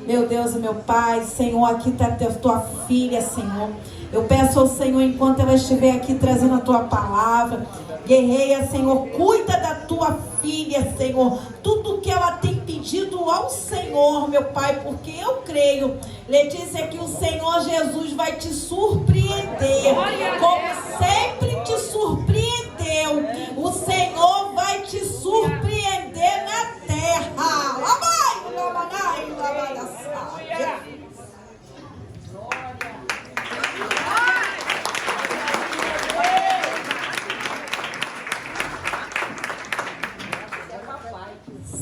Meu Deus e meu Pai, Senhor, aqui está a tua filha, Senhor. Eu peço ao Senhor, enquanto ela estiver aqui trazendo a tua palavra, guerreia, Senhor, cuida da tua filha, Senhor. Tudo que ela tem pedido ao Senhor, meu Pai, porque eu creio, Letícia, que o Senhor Jesus vai te surpreender, como sempre te surpreendeu. O Senhor vai te surpreender na terra. Lá vai, lá vai, lá vai, lá vai.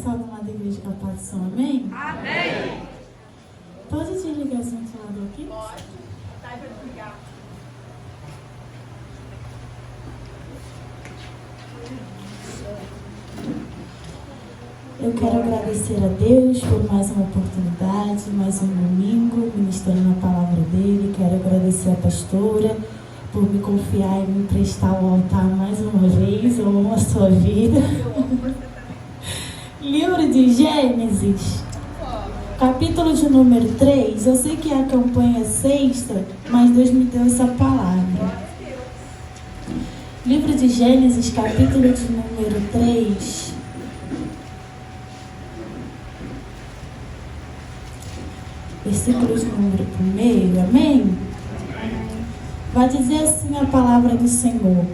Salve lá da igreja Capacitação, amém? Amém! Pode desligar esse ventilador aqui? Pode. Tá aí pra desligar. Eu quero agradecer a Deus por mais uma oportunidade, mais um domingo, ministrando a palavra dele. Quero agradecer a pastora por me confiar e me emprestar o altar mais uma vez. Eu amo a sua vida. Livro de Gênesis, capítulo de número 3. Eu sei que é a campanha sexta, mas Deus me deu essa palavra. Livro de Gênesis, capítulo de número 3. Versículo de número 1, amém? Vai dizer assim a palavra do Senhor: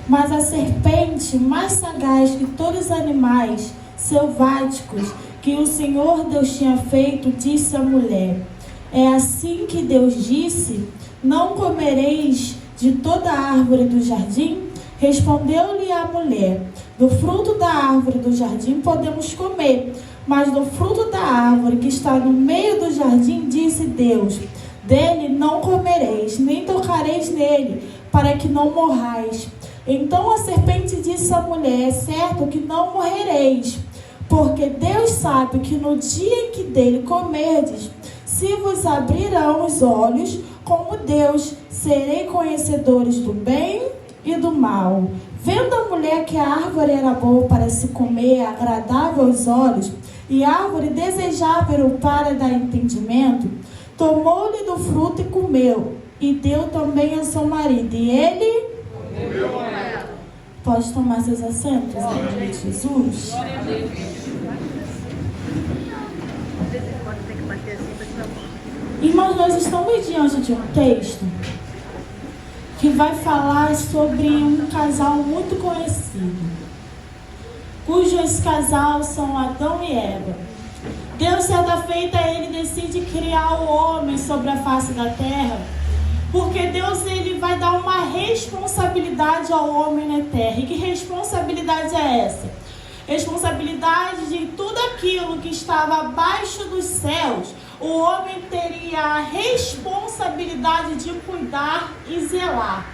mas a serpente, mais sagaz que todos os animais selváticos que o Senhor Deus tinha feito, disse à mulher: é assim que Deus disse: não comereis de toda a árvore do jardim? Respondeu-lhe a mulher: do fruto da árvore do jardim podemos comer, mas do fruto da árvore que está no meio do jardim, disse Deus: dele não comereis, nem tocareis nele, para que não morrais. Então a serpente disse à mulher: é certo que não morrereis, porque Deus sabe que no dia em que dele comerdes, se vos abrirão os olhos, como Deus, serei conhecedores do bem e do mal. Vendo a mulher que a árvore era boa para se comer, agradável aos olhos, e árvore desejável para dar entendimento, tomou-lhe do fruto e comeu, e deu também ao seu marido, e ele comeu. Pode tomar seus assentos, em nome de Jesus. Irmãos, nós estamos diante de um texto que vai falar sobre um casal muito conhecido, cujos casal são Adão e Eva. Deus, certa feita, ele decide criar o homem sobre a face da terra, porque Deus, ele vai dar uma responsabilidade ao homem na terra. E que responsabilidade é essa? Responsabilidade de tudo aquilo que estava abaixo dos céus. O homem teria a responsabilidade de cuidar e zelar.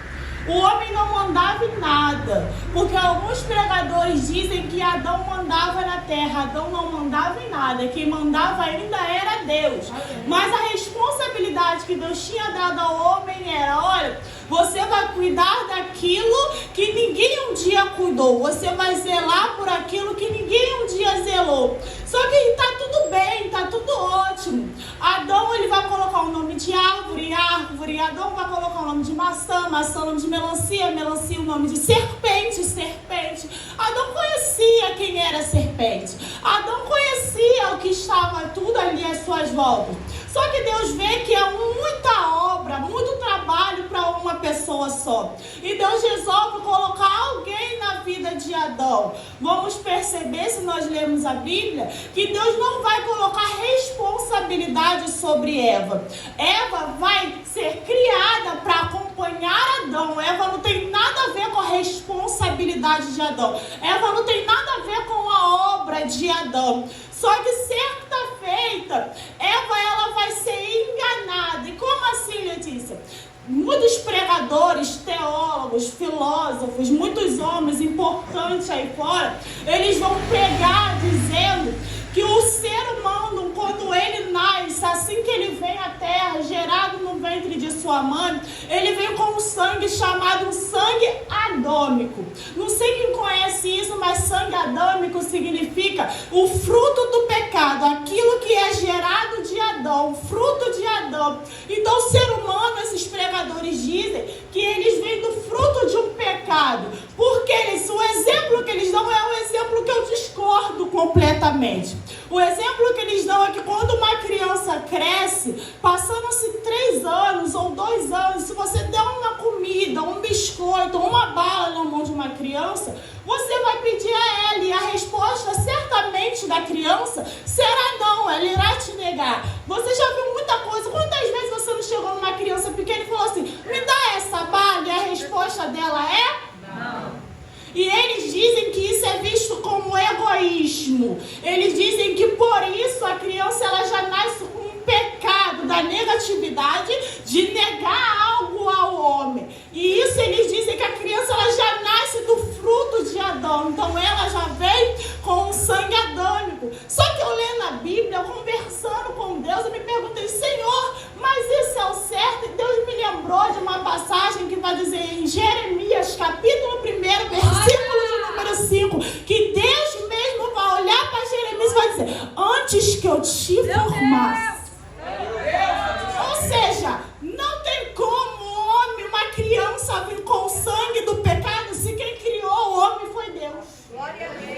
O homem não mandava em nada, porque alguns pregadores dizem que Adão mandava na terra. Adão não mandava em nada, quem mandava ainda era Deus. Mas a responsabilidade que Deus tinha dado ao homem era: olha, você vai cuidar daquilo que ninguém um dia cuidou, você vai zelar por aquilo que ninguém um dia zelou. Só que está tudo bem, está tudo ótimo. Adão, ele vai colocar o nome de árvore, árvore. Adão vai colocar o nome de maçã, maçã o nome de melancia, melancia o nome de serpente, serpente. Adão conhecia quem era serpente. Adão conhecia o que estava tudo ali às suas voltas. Só que Deus vê que é muita obra, muito trabalho para uma pessoa só. E Deus resolve colocar alguém na vida de Adão. Vamos perceber, se nós lermos a Bíblia, que Deus não vai colocar responsabilidade sobre Eva. Eva vai ser criada para acompanhar Adão. Eva não tem nada a ver com a responsabilidade de Adão. Eva não tem nada a ver com a obra de Adão. Só que certa feita, Eva, ela vai ser enganada. E como assim, Letícia? Muitos pregadores, teólogos, filósofos, muitos homens importantes aí fora, eles vão pregar dizendo que o ser humano, quando ele nasce, assim que ele vem à terra, gerado no ventre de sua mãe, ele veio com um sangue chamado sangue adâmico. Não sei quem conhece isso, mas sangue adâmico significa o fruto do pecado, aquilo que é gerado de Adão, o fruto de Adão. Então, o ser humano, esses pregadores dizem que eles vêm do fruto de um pecado, porque o exemplo que eles dão é um exemplo que eu discordo completamente. O exemplo que eles dão é que quando uma criança cresce, passando-se 3 anos ou 2 anos, se você der uma comida, um biscoito, uma bala na mão de uma criança, você vai pedir a ela, e a resposta certamente da criança será não, ela irá te negar. Você já viu muita coisa. Quantas vezes você não chegou numa criança pequena e falou assim, me dá essa bala, e a resposta dela é? Não. E eles dizem que isso é visto como egoísmo. Eles dizem que por isso a criança ela já nasce com um pecado da negatividade de negar algo ao homem. E isso eles dizem que a criança ela já nasce do fruto de Adão. Então ela já vem com o sangue adâmico. Só que eu lendo a Bíblia, conversando com Deus, eu me perguntei, Senhor, mas isso é o certo? E Deus me lembrou de uma passagem que vai dizer em Jeremias, capítulo 1, versículo de número 5, que Deus mesmo vai olhar para Jeremias e vai dizer, antes que eu te formasse. Ou seja, não tem como o homem, uma criança vir com o sangue do pecado, se quem criou o homem foi Deus. Glória a Deus.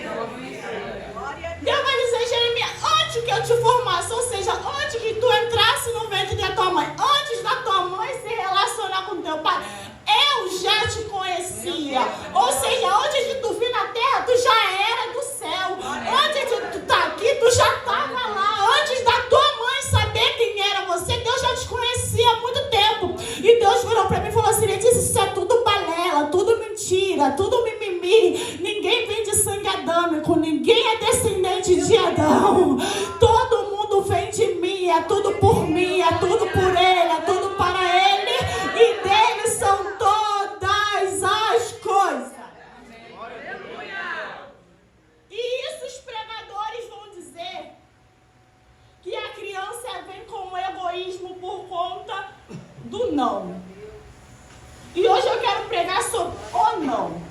Deus vai dizer, Jeremias, antes que eu te formasse, ou seja, antes que tu entrasse no ventre da tua mãe, antes da tua mãe se relacionar com teu pai, eu já te conhecia. Ou seja, antes de tu vir na terra, tu já era do céu. Antes de tu estar aqui, tu já estava lá. Antes da tua mãe saber quem era você, Deus já te conhecia há muito tempo. E Deus virou para mim e falou assim, Letícia, isso é tudo balela, tudo mentira, tudo mimimi. Ninguém vem de sangue adâmico, ninguém é descendente de Adão. Todo mundo vem de mim, é tudo por mim, é tudo por ele, é tudo para ele. E dele são todas as coisas. E isso os pregadores vão dizer que a criança vem com o egoísmo por conta do não. E hoje eu quero pregar sobre o não.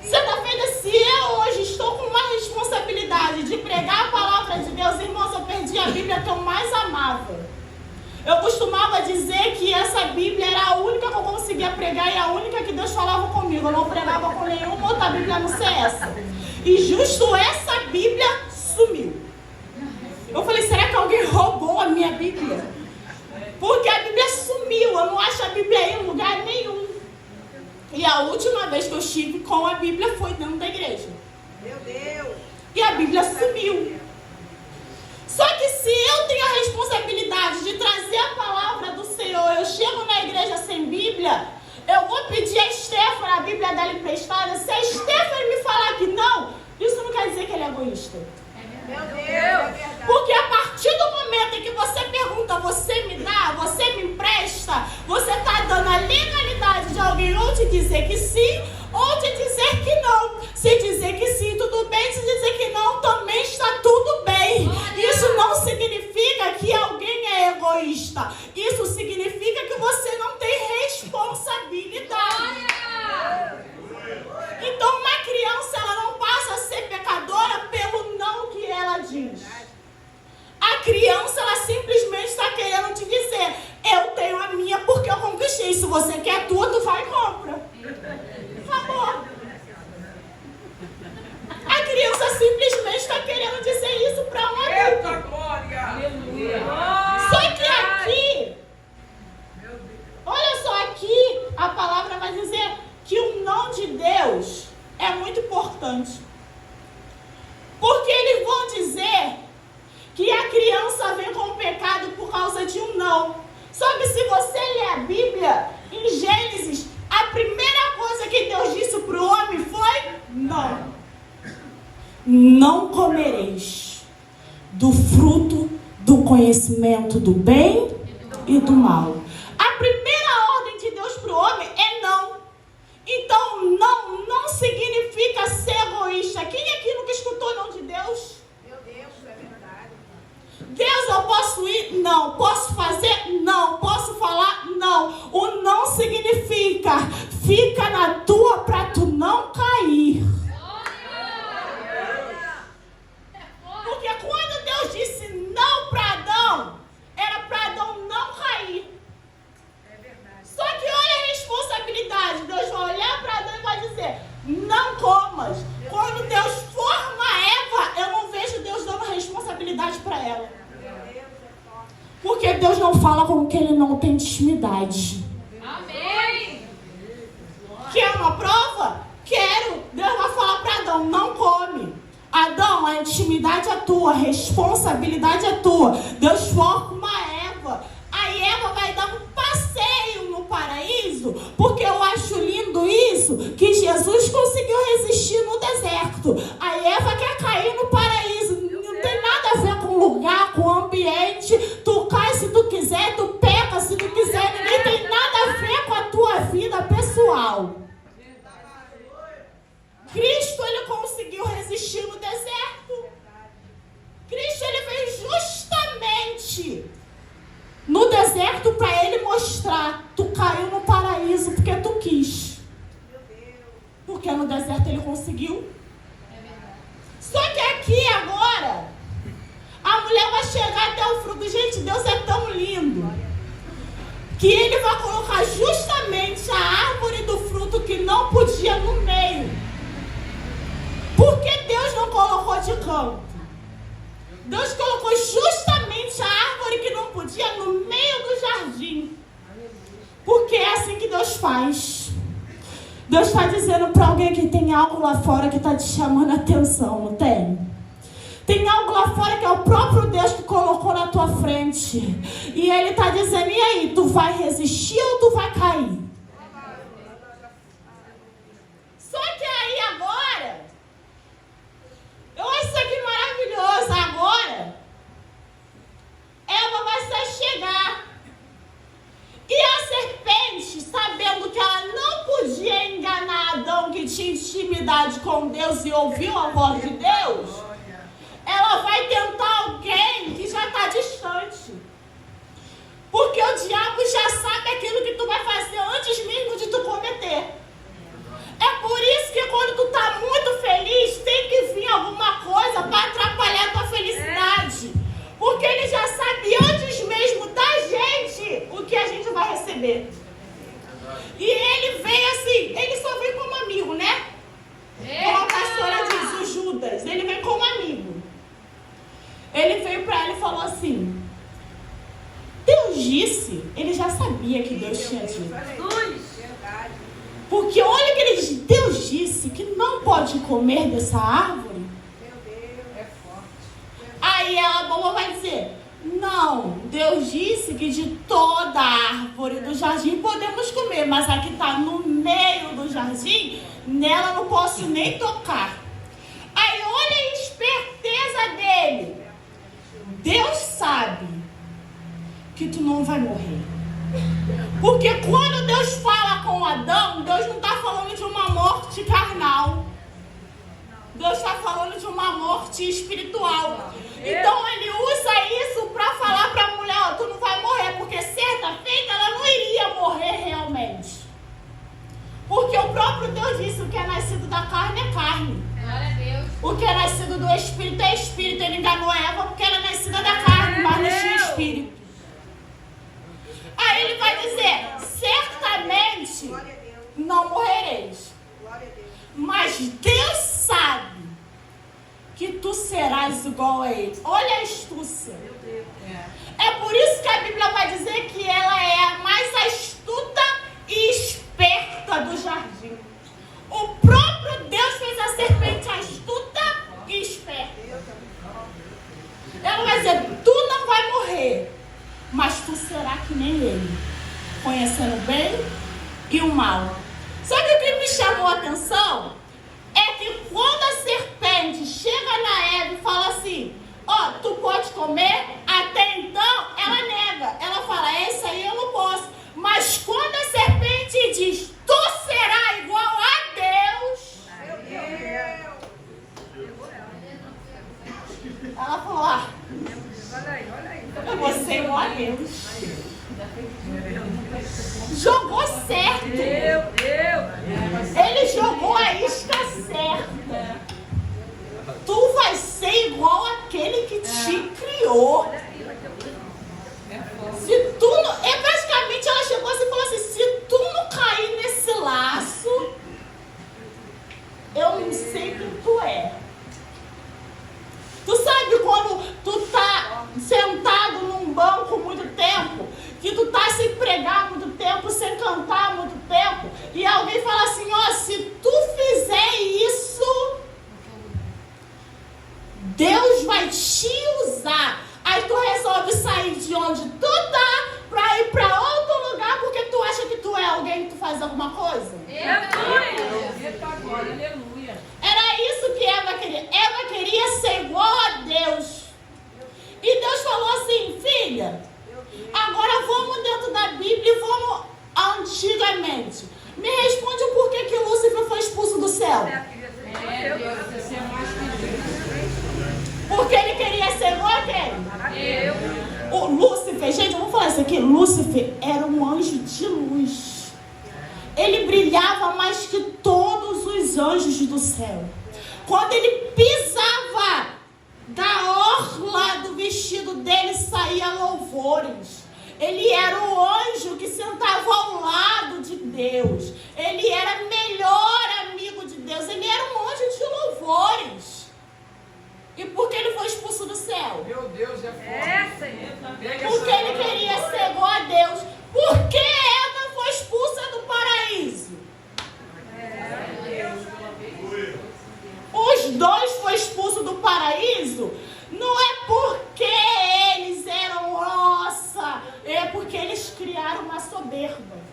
Certa-feira, se eu hoje estou com uma responsabilidade de pregar a palavra de Deus, irmãos, eu perdi a Bíblia que eu mais amava. Eu costumava dizer que essa Bíblia era a única que eu conseguia pregar e a única que Deus falava comigo. Eu não pregava com nenhuma outra Bíblia, a não ser essa. E justo essa Bíblia sumiu. Eu falei, será que alguém roubou a minha Bíblia? Porque a Bíblia sumiu, eu não acho a Bíblia em lugar nenhum. E a última vez que eu estive com a Bíblia foi dentro da igreja. Meu Deus! E a Bíblia sumiu. Só que se eu tenho a responsabilidade de trazer a palavra do Senhor, eu chego na igreja sem Bíblia, eu vou pedir a Stephanie a Bíblia dela emprestada. Se a Stephanie me falar que não, isso não quer dizer que ele é egoísta. Meu Deus! É verdade. Porque a partir do momento em que você pergunta, você me dá, você me empresta, você está dando a legalidade de alguém ou te dizer que sim, ou te dizer que não. Se dizer que sim, tudo bem. Se dizer que não, também está tudo bem. Isso não significa que alguém é egoísta. Isso significa que você não tem responsabilidade. Então, uma criança, ela não passa a ser pecadora pelo não que ela diz. A criança, ela simplesmente está querendo te dizer, eu tenho a minha porque eu conquistei. Se você quer a tua, tu vai e compra. Acabou. A criança simplesmente está querendo dizer isso para um adulto. Só que aqui, olha só, aqui a palavra vai dizer que o não de Deus é muito importante. Porque eles vão dizer que a criança vem com o pecado por causa de um não. Sabe, se você ler a Bíblia, em Gênesis, a primeira coisa que Deus disse para o homem foi não. Não comereis do fruto do conhecimento do bem e do mal. A primeira ordem de Deus para o homem é não. Então, não significa ser egoísta. Quem aqui nunca escutou não de Deus? Meu Deus, é verdade. Deus, eu posso ir? Não. Posso fazer? Não. Posso falar? Não. O não significa fica na tua para tu não cair. Porque quando Deus disse não para Adão, era para Adão não cair. Só que olha a responsabilidade. Deus vai olhar para Adão e vai dizer, não comas. Quando Deus forma Eva, eu não vejo Deus dando responsabilidade para ela. Porque Deus não fala com quem ele não tem intimidade. Amém. Quer uma prova? Quero. Deus vai falar para Adão, não come. Adão, a intimidade é tua, a responsabilidade é tua. Deus forma Eva. Aí Eva vai dar um passeio no paraíso, porque eu acho lindo isso, que Jesus conseguiu resistir no deserto. Aí Eva quer cair no paraíso. Não tem nada a ver com o lugar, com o ambiente. Tu cai se tu quiser, tu peca se tu quiser. Ninguém tem nada a ver com a tua vida pessoal. Cristo, ele conseguiu resistir no deserto. Cristo, ele veio justamente no deserto para ele mostrar, tu caiu no paraíso porque tu quis. Porque no deserto ele conseguiu. Só que aqui agora, a mulher vai chegar até o fruto. Gente, Deus é tão lindo que ele vai colocar justamente a árvore do fruto que não podia no meio. Porque Deus não colocou de canto. Deus colocou justamente a árvore que não podia no meio do jardim. Porque é assim que Deus faz. Deus está dizendo para alguém que tem algo lá fora que está te chamando a atenção, não tem? Tem algo lá fora que é o próprio Deus que colocou na tua frente. E ele está dizendo, e aí, tu vai resistir ou tu vai cair? Só que aí agora, eu acho isso aqui maravilhoso. Agora, Eva vai se chegar. E a serpente, sabendo que ela não podia enganar Adão, que tinha intimidade com Deus e ouviu a voz de Deus, ela vai tentar alguém que já está distante. Porque o diabo já sabe aquilo que tu vai fazer antes mesmo de tu cometer. É por isso que quando tu tá muito feliz, tem que vir alguma coisa para atrapalhar a tua felicidade. Porque ele já sabe antes mesmo da gente o que a gente vai receber. E ele veio assim, ele só vem como amigo, né? Como a pastora diz, o Judas, ele vem como amigo. Ele veio para ela e falou assim, Deus disse, ele já sabia que Deus tinha dito. Porque olha que ele diz, Deus disse que não pode comer dessa árvore. Aí a boba vai dizer, não, Deus disse que de toda a árvore do jardim podemos comer, mas a que está no meio do jardim, nela não posso nem tocar. Aí olha a esperteza dele. Deus sabe que tu não vai morrer. Porque quando Deus fala com Adão, Deus não está falando de uma morte carnal. Deus está falando de uma morte espiritual. Então ele usa isso para falar para a mulher, ó, tu não vai morrer, porque certa feita ela não iria morrer realmente. Porque o próprio Deus disse, o que é nascido da carne é carne. Glória a Deus. O que é nascido do espírito é espírito. Ele enganou Eva porque ela é nascida da carne, mas não tinha espírito. Aí ele vai dizer, certamente não morrereis. Mas Deus sabe que tu serás igual a ele. Olha a astúcia. É por isso que a Bíblia vai dizer que ela é a mais astuta e esperta do jardim. O próprio Deus fez a serpente astuta e esperta. Ela vai dizer, tu não vai morrer, mas tu será que nem ele, conhecendo o bem e o mal. Só que o que me chamou a atenção é que quando a serpente chega na Eva e fala assim, ó, tu pode comer, até então ela nega. Ela fala, esse aí eu não posso. Mas quando a serpente diz, tu será igual a Deus, ela falou, eu vou ser igual a Deus. Jogou certo. Ele jogou a isca certa. Tu vai ser igual aquele que te criou. Se tu não... praticamente ela chegou assim e falou assim: se tu não cair nesse laço, eu não sei quem tu é. Tu sabe quando tu tá sentado num banco muito tempo, que tu tá sem pregar muito tempo, sem cantar muito tempo, e alguém fala assim: ó, se tu fizer isso, Deus vai te usar. Aí tu resolve sair de onde tu tá pra ir pra outro lugar porque tu acha que tu é alguém que tu faz alguma coisa? Aleluia. Era isso que Eva queria. Eva queria ser igual a Deus. E Deus falou assim: filha, agora vamos dentro da Bíblia e vamos antigamente. Me responde o porquê que Lúcifer foi expulso do céu. Porque ele queria ser igual a quem? O Lúcifer, gente, eu vou falar isso aqui. Lúcifer era um anjo de luz. Ele brilhava mais que todos os anjos do céu. Quando ele pisava da orla do vestido dele, saía louvores. Ele era o anjo que sentava ao lado de Deus. Ele era melhor amigo de Deus. Ele era um anjo de louvores. E por que ele foi expulso do céu? Meu Deus, é forte. Porque ele queria ser igual a Deus. Por que Eva foi expulsa do paraíso? Os dois foram expulsos do paraíso. Não é porque eles eram nossa, é porque eles criaram uma soberba.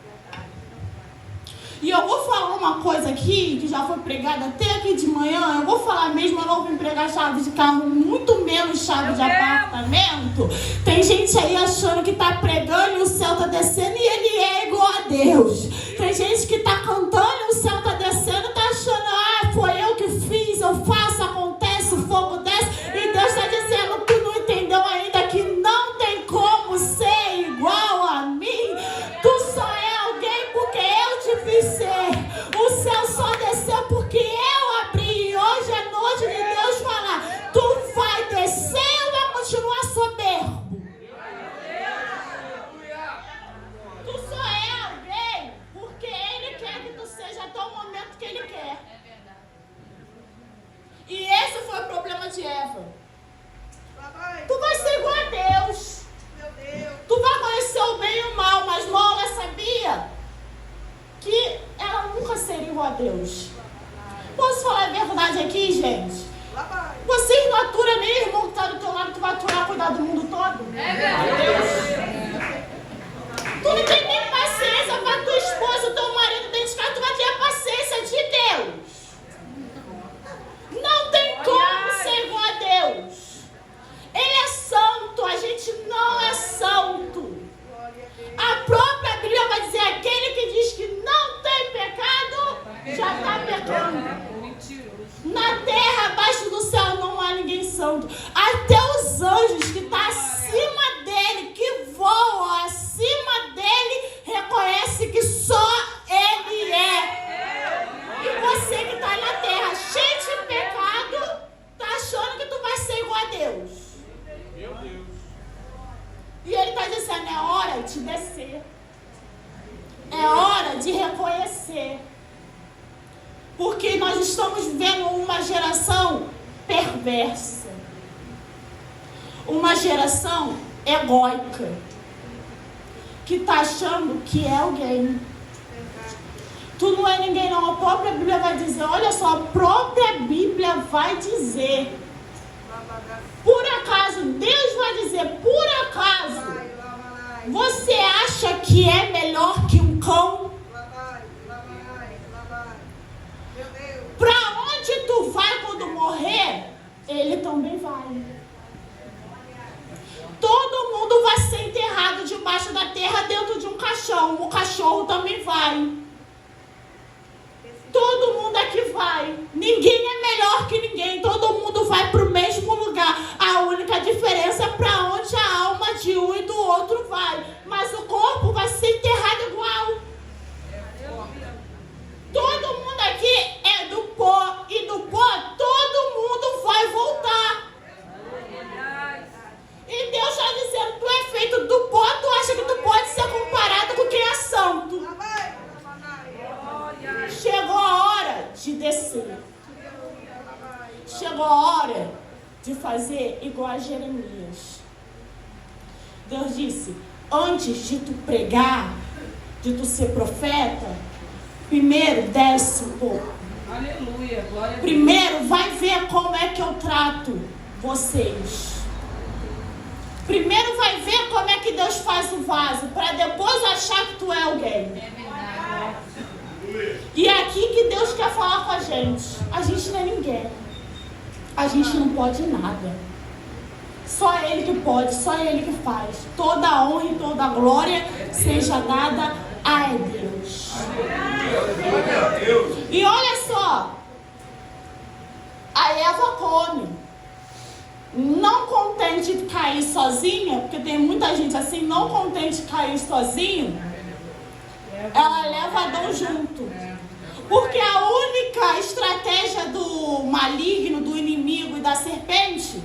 E eu vou falar uma coisa aqui, que já foi pregada até aqui de manhã. Eu vou falar mesmo, eu não vou pregar chave de carro, muito menos chave de apartamento. Tem gente aí achando que tá pregando e o céu tá descendo e ele é igual a Deus. Tem gente que tá cantando e o céu tá descendo e tá achando: ah, foi eu que fiz, eu faço, acontece, o fogo desce. E Deus tá dizendo: tu não entendeu ainda que não tem como ser igual a mim. Tu só é alguém porque eu te fiz ser. O céu só desceu porque eu abri. E hoje é noite de Deus falar: tu vai descer ou vai continuar soberbo? Tu só é alguém porque Ele quer que tu seja até o momento que Ele quer. E esse foi o problema de Eva. Tu vai ser igual a Deus. Tu vai conhecer o bem e o mal, mas Mola sabia que ela nunca seria igual a Deus. Posso falar a verdade aqui, gente? Vocês não aturam nem irmão que está do teu lado, tu vai aturar cuidar do mundo todo? Tu não tem nem paciência para tua esposa, teu marido dentro de casa, tu vai ter a paciência de Deus. Não tem como ser igual a Deus. Ele é santo, a gente não é santo. A própria Bíblia vai dizer: aquele que diz que não tem pecado, já está pecando. Na terra, abaixo do céu, não há ninguém santo. Até os anjos que estão acima dele, que voam acima dele, reconhece que só ele é. E você que está na terra, cheio de pecado, está achando que tu vai ser igual a Deus. Meu Deus. E ele está dizendo: é hora de descer. É hora de reconhecer. Porque nós estamos vivendo uma geração perversa. Uma geração egóica. Que está achando que é alguém. Tu não é ninguém não. A própria Bíblia vai dizer. Olha só, a própria Bíblia vai dizer. Por acaso, Deus vai dizer, por acaso, você acha que é melhor que um cão? Para onde tu vai quando morrer, ele também vai. Todo mundo vai ser enterrado debaixo da terra dentro de um caixão. O cachorro também vai. Todo mundo aqui vai. Ninguém é melhor que ninguém. Todo mundo vai para o mesmo lugar. A única diferença é para onde a alma de um e do outro vai. Mas o corpo vai ser enterrado igual fazer igual a Jeremias. Deus disse, antes de tu pregar, de tu ser profeta, primeiro desce um pouco. Aleluia, glória a Deus. Primeiro vai ver como é que eu trato vocês. Primeiro vai ver como é que Deus faz o vaso, para depois achar que tu é alguém. É verdade. E é aqui que Deus quer falar com a gente. A gente não é ninguém. A gente não pode nada. Só Ele que pode, só Ele que faz. Toda a honra e toda a glória seja dada a Deus. E olha só, a Eva come. Não contente de cair sozinha, porque tem muita gente assim, não contente de cair sozinho, ela leva Adão junto. Porque a única estratégia do maligno, do inimigo e da serpente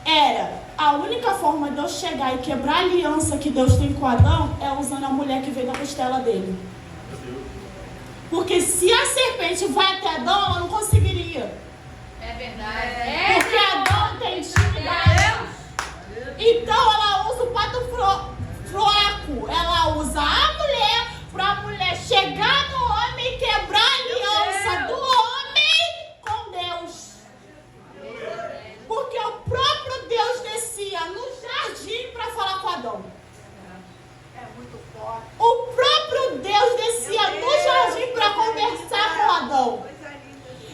era, a única forma de eu chegar e quebrar a aliança que Deus tem com Adão é usando a mulher que veio da costela dele. Porque se a serpente vai até Adão, ela não conseguiria. É verdade. Porque Adão tem intimidade. Então ela usa o pato fraco. Ela usa a mulher para a mulher chegar no homem e quebrar a aliança do homem com Deus. Porque o próprio Deus descia no jardim para falar com Adão. O próprio Deus descia no jardim para conversar com Adão.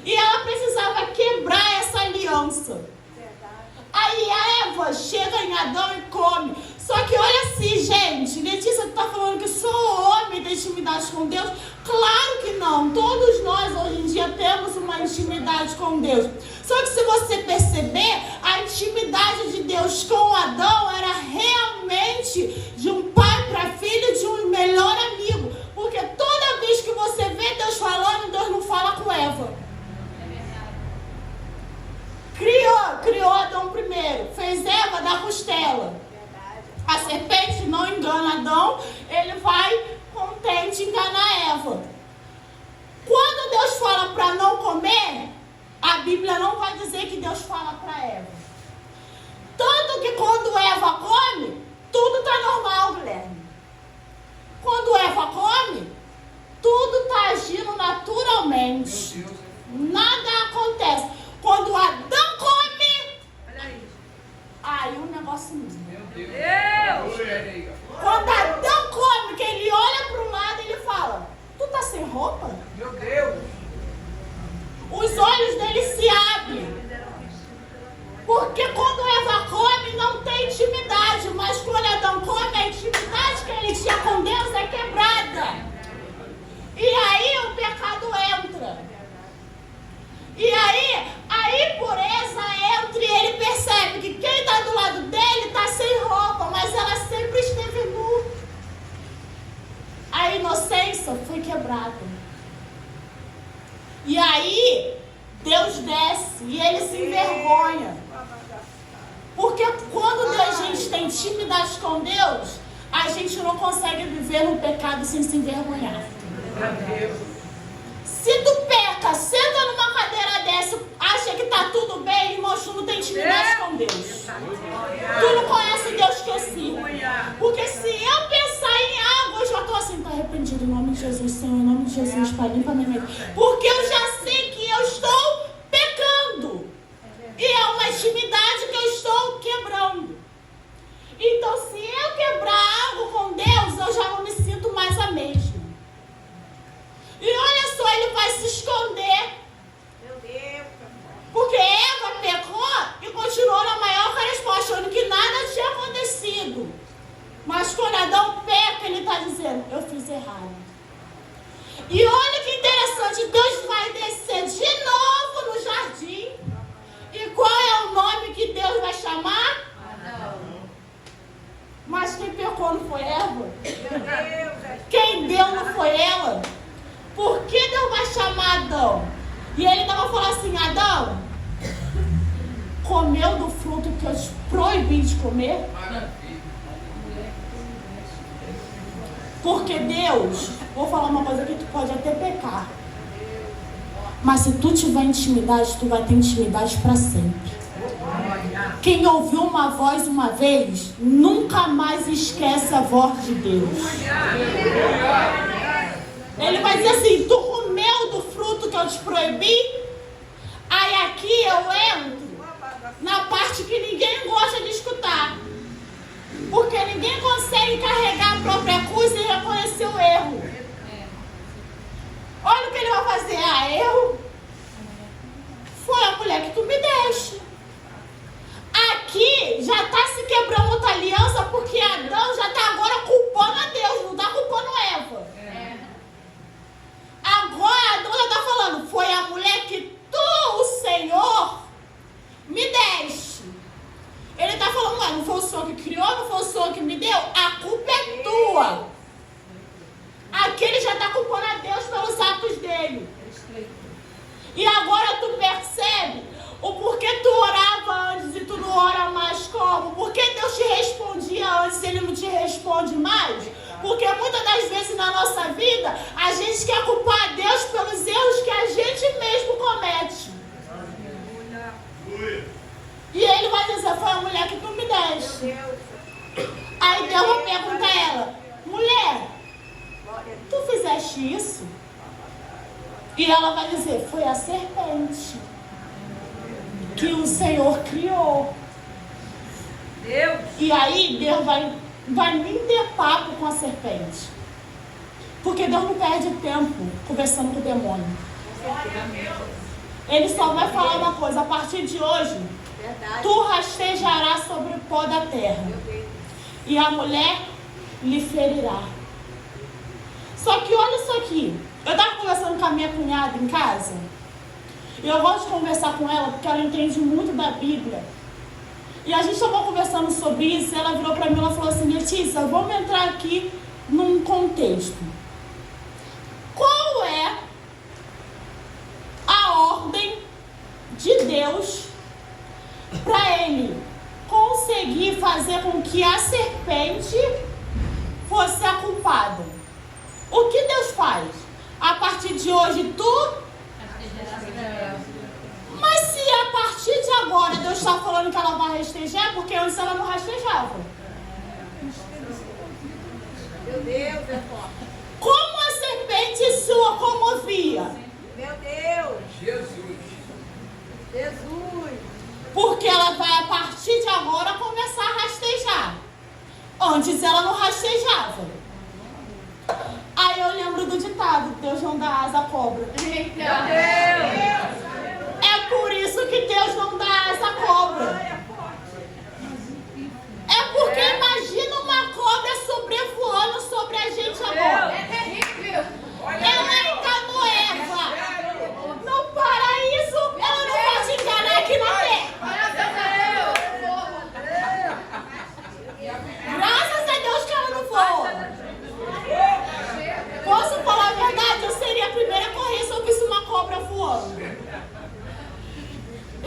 E ela precisava quebrar essa aliança. Aí a Eva chega em Adão e come. Só que olha assim, gente. Letícia, tu tá falando que só o homem tem intimidade com Deus? Claro que não. Todos nós hoje em dia temos uma intimidade com Deus. Só que se você perceber, a intimidade de Deus com Adão era realmente de um pai para filho, de um melhor amigo. Porque toda vez que você vê Deus falando, Deus não fala com Eva. Criou Adão primeiro, fez Eva da costela. A serpente não engana Adão, ele vai contente enganar Eva. Quando Deus fala para não comer, a Bíblia não vai dizer que Deus fala para Eva. Tanto que quando Eva come, tudo está normal, Guilherme. Quando Eva come, tudo está agindo naturalmente. Nada acontece. Quando Adão come, aí o negócio muda. Meu Deus! Quando Adão come, que ele olha para um lado e ele fala, tu tá sem roupa? Meu Deus! Os olhos dele se abrem. Porque quando Eva come, não tem intimidade. Mas quando Adão come, a intimidade que ele tinha com Deus é quebrada. E aí o pecado entra. E aí a impureza entra e ele percebe que quem está do lado dele está sem roupa, mas ela sempre esteve nu. A inocência foi quebrada. E aí Deus desce e ele se envergonha. Porque quando a gente tem intimidade com Deus, a gente não consegue viver no pecado sem se envergonhar. Se tu peca, senta numa cadeira dessa, acha que tá tudo bem, irmão, tu não tem intimidade com Deus. Tu não conhece Deus que eu sirvo. Porque se eu pensar em algo, eu já tô assim, tá arrependido, em nome de Jesus, Senhor, em nome de Jesus, Pai, limpa minha mente. Porque eu já sei que eu estou pecando. E é uma intimidade que eu estou quebrando. Então, se eu quebrar algo com Deus, eu já não me sinto mais a mesma. E olha só, ele vai se esconder. Meu Deus. Porque Eva pecou e continuou na maior resposta, achando que nada tinha acontecido. Mas quando Adão peca, ele está dizendo, eu fiz errado. E olha que interessante, Deus vai descer de novo no jardim. E qual é o nome que Deus vai chamar? Adão. Mas quem pecou não foi Eva? Meu Deus. Quem deu não foi ela? Por que Deus vai chamar Adão? E ele estava falando assim, Adão, comeu do fruto que eu te proibi de comer? Porque Deus, vou falar uma coisa que tu pode até pecar. Mas se tu tiver intimidade, tu vai ter intimidade para sempre. Quem ouviu uma voz uma vez, nunca mais esquece a voz de Deus. Ele vai dizer assim: tu comeu do fruto que eu te proibi? Aí aqui eu entro na parte que ninguém gosta de escutar. Porque ninguém consegue carregar a própria cruz e reconhecer o erro. Olha o que ele vai fazer. Ah, erro? Foi a mulher que tu me deste. Aqui já está se quebrando outra aliança, porque Adão já está agora culpando a Deus, não está culpando Eva. Agora Adão já está falando: foi a mulher que tu, o Senhor, me deste. Ele está falando: ué, não foi o Senhor que criou, não foi o Senhor que me deu? A culpa é tua. Aqui ele já está culpando a Deus pelos atos dele. E agora tu percebe o porquê tu orava antes e tu não ora mais como? Por que Deus te respondia antes e Ele não te responde mais? Porque muitas das vezes na nossa vida a gente quer culpar a Deus pelos erros que a gente mesmo comete. E Ele vai dizer: foi a mulher que tu me deste. Aí Deus vai perguntar a ela: mulher, tu fizeste isso? E ela vai dizer: foi a serpente que o Senhor criou. Deus. E aí Deus vai nem ter papo com a serpente. Porque Deus não perde tempo conversando com o demônio. Ele só vai falar uma coisa: a partir de hoje, tu rastejarás sobre o pó da terra, e a mulher lhe ferirá. Só que olha isso aqui. Eu estava conversando com a minha cunhada em casa. E eu gosto de conversar com ela porque ela entende muito da Bíblia. E a gente estava conversando sobre isso e ela virou para mim e falou assim: Letícia, vamos entrar aqui num contexto. Qual é a ordem de Deus para Ele conseguir fazer com que a serpente fosse a culpada? O que Deus faz? A partir de hoje tu... Mas se a partir de agora Deus está falando que ela vai rastejar, porque antes ela não rastejava. Meu Deus, é forte. Como a serpente se locomovia? Meu Deus. Jesus. Jesus. Porque ela vai a partir de agora começar a rastejar. Antes ela não rastejava. Aí eu lembro do ditado: Deus não dá asa à cobra. É por isso que Deus não dá asa à cobra. É porque imagina uma cobra sobrevoando sobre a gente agora. É terrível. Ela enganou Eva no paraíso, ela não pode enganar aqui na terra. Graças a Deus que ela não voa. Posso falar a verdade? Eu seria a primeira a correr se eu visse uma cobra voando.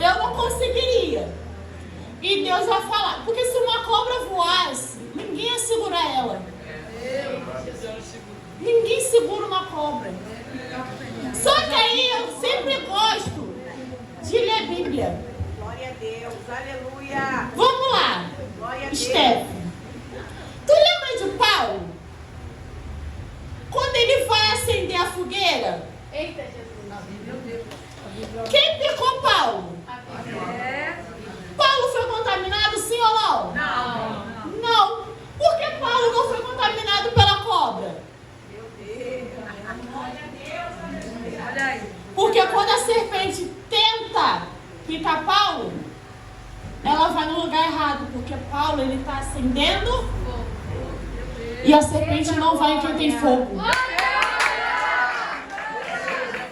Eu não conseguiria. E Deus vai falar: porque se uma cobra voasse, ninguém ia segurar ela. Ninguém segura uma cobra. Só que aí eu sempre gosto de ler Bíblia. Glória a Deus. Aleluia. Vamos lá, Glória a Deus. Steph. Tu lembra de Paulo? Quando ele vai acender a fogueira, Eita, Jesus. quem picou Paulo? Paulo foi contaminado, sim ou não? Não. Por que Paulo não foi contaminado pela cobra? Olha aí. Porque quando a serpente tenta picar Paulo, ela vai no lugar errado. Porque Paulo, ele está acendendo e a serpente não vai em quem tem fogo.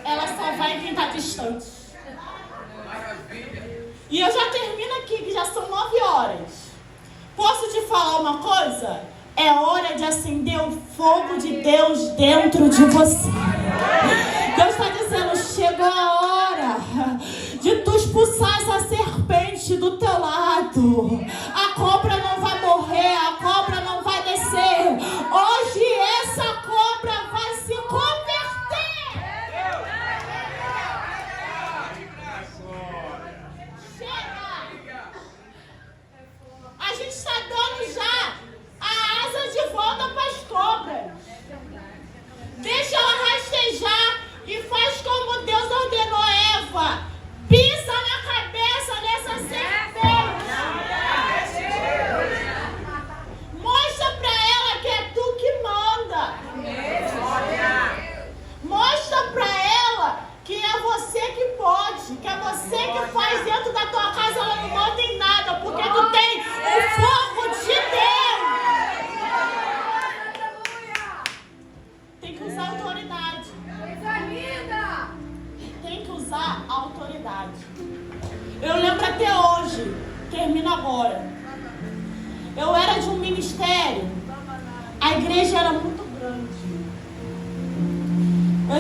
Ela só vai em quem está distante. E eu já termino aqui, que já são 9 horas. Posso te falar uma coisa? É hora de acender o fogo de Deus dentro de você. Deus está dizendo: chegou a hora de tu expulsar essa serpente do teu lado. A cobra não vai morrer, a cobra não vai descer. Hoje essa cobra vai se converter. Chega! hoje um ministério. A igreja era muito grande.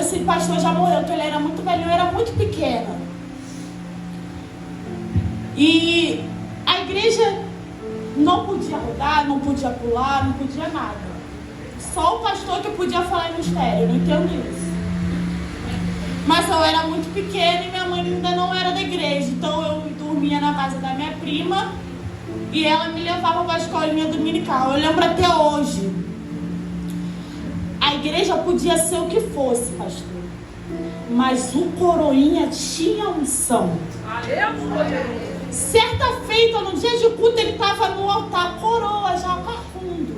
Esse pastor já morreu, porque ele era muito velho, eu era muito pequena. E a igreja não podia rodar, não podia pular, não podia nada. Só o pastor que podia falar em mistério, eu não entendo isso. Mas eu era muito pequena e minha mãe ainda não era da igreja. Então eu dormia na casa da minha prima e ela me levava para a escolinha dominical. Eu lembro até hoje. A igreja podia ser o que fosse, pastor. Mas o coroinha tinha unção. Certa feita, no dia de culto, ele estava no altar, coroa, já carcundo.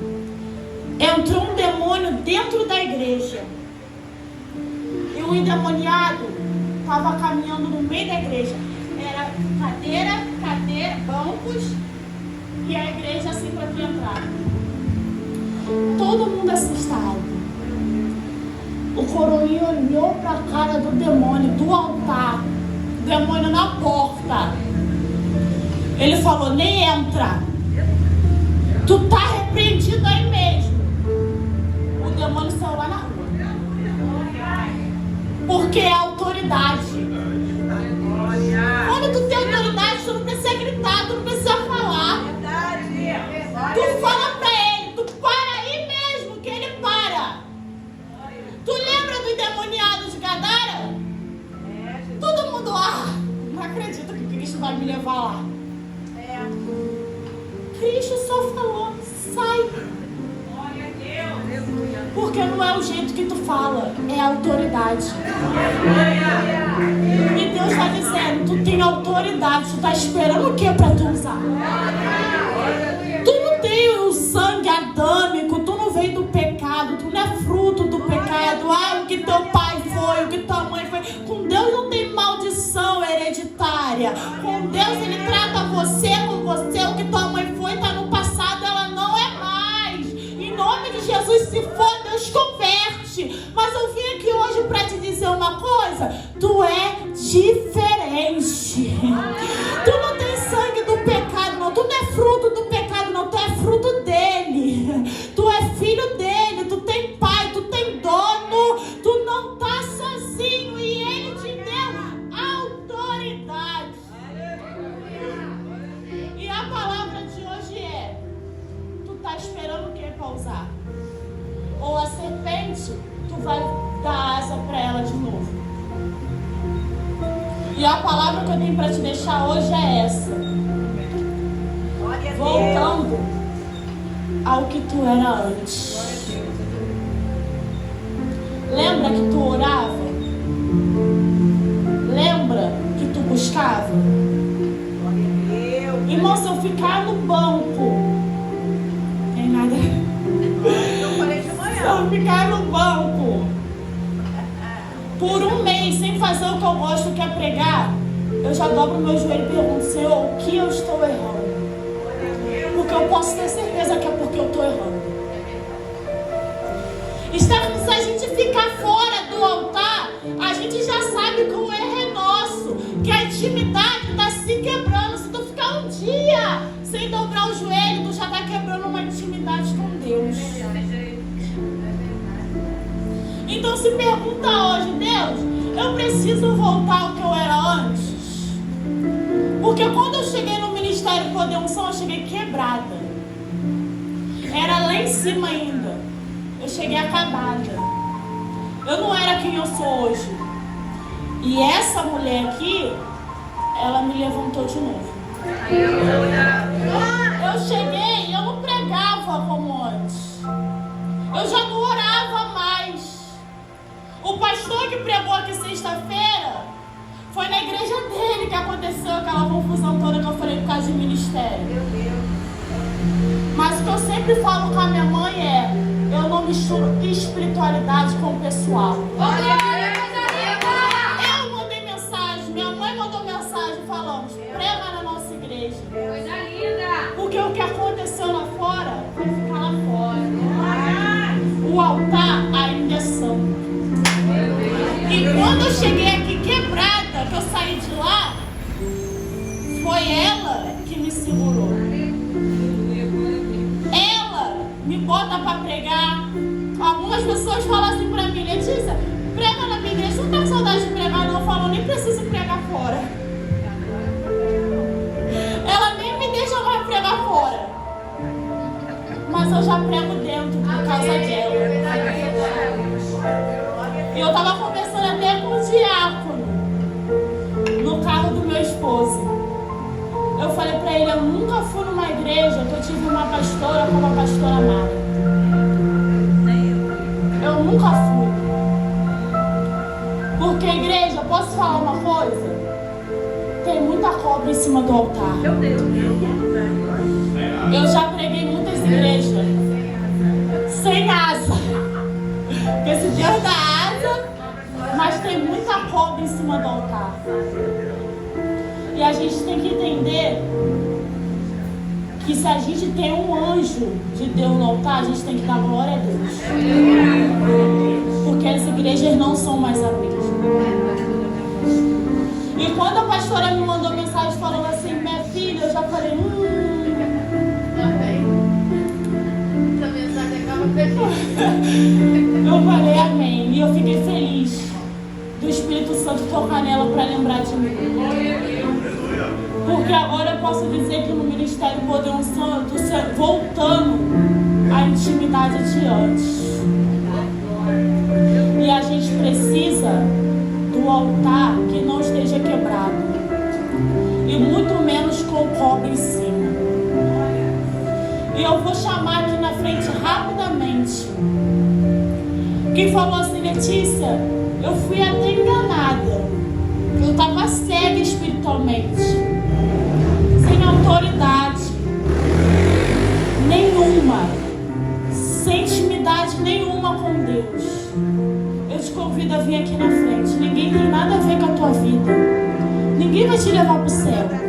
Entrou um demônio dentro da igreja. E o endemoniado estava caminhando no meio da igreja. Era cadeira, bancos e a igreja assim para tu entrar. Todo mundo assustado. O coroinha olhou para a cara do demônio, do altar. O demônio na porta. Ele falou, nem entra. Tu tá repreendido aí mesmo. O demônio saiu lá na rua. Porque é autoridade. Quando tu tem autoridade, tu não precisa gritar, tu não precisa falar. Tu fala pra ele, tu para aí mesmo que ele para. Tu lembra do endemoniado de Gadara? Todo mundo, não acredito que Cristo vai me levar lá. Cristo só falou, sai. Porque não é o jeito que tu fala, é a autoridade. E Deus está dizendo, tu tem autoridade, tu está esperando o que para tu usar? Tu não tem o sangue adâmico, tu não veio do pecado, tu não é fruto do pecado. O que teu pai foi, o que tua mãe foi. Com Deus não tem maldição hereditária. Com Deus ele trata você com você, o que tua mãe foi, está no passado, ela não é mais. Em nome de Jesus, se for, Deus converte. Mas eu vim aqui hoje para te dizer uma coisa, tu é diferente. Tu não tem sangue do pecado, não. Tu não é fruto do pecado, não. Tu é fruto dele. Tu é filho dele. Tu tem pai, tu tem dono. Tu não tá sozinho e ele te deu autoridade. E a palavra de hoje é: tu tá esperando o que para usar? Ou a serpente, tu vai dar asa para ela de novo? E a palavra que eu tenho para te deixar hoje é essa. Voltando ao que tu era antes. Lembra que tu orava? Lembra que tu buscava? Irmão, se eu ficar no banco, tem nada. Se eu ficar no banco por um mês sem fazer o que eu gosto, que é pregar, eu já dobro meu joelho e pergunto, Senhor, o que eu estou errando? Porque eu posso ter certeza que é porque eu estou errando. Se a gente ficar fora do altar, a gente já sabe que o erro é nosso, que a intimidade está se quebrando. Se tu ficar um dia sem dobrar o joelho, tu já está quebrando uma intimidade com Deus. Então se pergunta hoje, Deus, eu preciso voltar ao que eu era antes? Porque quando eu cheguei no Ministério Poder Unção, eu cheguei quebrada. Era lá em cima ainda. Eu cheguei acabada. Eu não era quem eu sou hoje. E essa mulher aqui, ela me levantou de novo. Eu cheguei e eu não pregava como antes. Eu já não orava mais. O pastor que pregou aqui sexta-feira, foi na igreja dele que aconteceu aquela confusão toda que eu falei por causa de ministério. Mas o que eu sempre falo com a minha mãe é: eu não misturo espiritualidade com o pessoal. Eu mandei mensagem, minha mãe mandou mensagem falando: prega na nossa igreja. Coisa linda. Porque o que aconteceu lá fora vai ficar lá fora. O altar ainda é santo. E quando eu cheguei aqui quebrada, que eu saí de lá, foi ela que me segurou. pessoas falam assim pra mim: Letícia, prega na minha igreja. Não tá com saudade de pregar, não. Eu falo: nem preciso pregar fora. Ela nem me deixa mais pregar fora. Mas eu já prego dentro por causa dela. E eu tava conversando até com o diácono no carro do meu esposo. Eu falei pra ele: eu nunca fui numa igreja que eu tive uma pastora como a pastora Mara. Eu nunca fui. Porque, igreja, posso falar uma coisa? Tem muita cobra em cima do altar. Meu Deus. Eu já preguei em muitas igrejas sem asa. Porque esse Deus dá asa, mas tem muita cobra em cima do altar. E a gente tem que entender que se a gente tem um anjo de Deus no altar, a gente tem que dar glória a Deus. Porque as igrejas não são mais a mesma. E quando a pastora me mandou mensagem falando assim: minha filha, eu já falei: Amém. Essa mensagem acaba perdendo. Eu falei amém. E eu fiquei feliz do Espírito Santo tocar nela para lembrar de mim. Porque agora eu posso dizer que no Ministério Poder Santo, voltando à intimidade de antes. E a gente precisa do altar que não esteja quebrado. E muito menos com cobre em cima. E eu vou chamar aqui na frente rapidamente quem falou assim: Letícia, eu fui até enganada. Eu estava cega espiritualmente, sem autoridade nenhuma, sem intimidade nenhuma com Deus. Eu te convido a vir aqui na frente. Ninguém tem nada a ver com a tua vida. Ninguém vai te levar para o céu.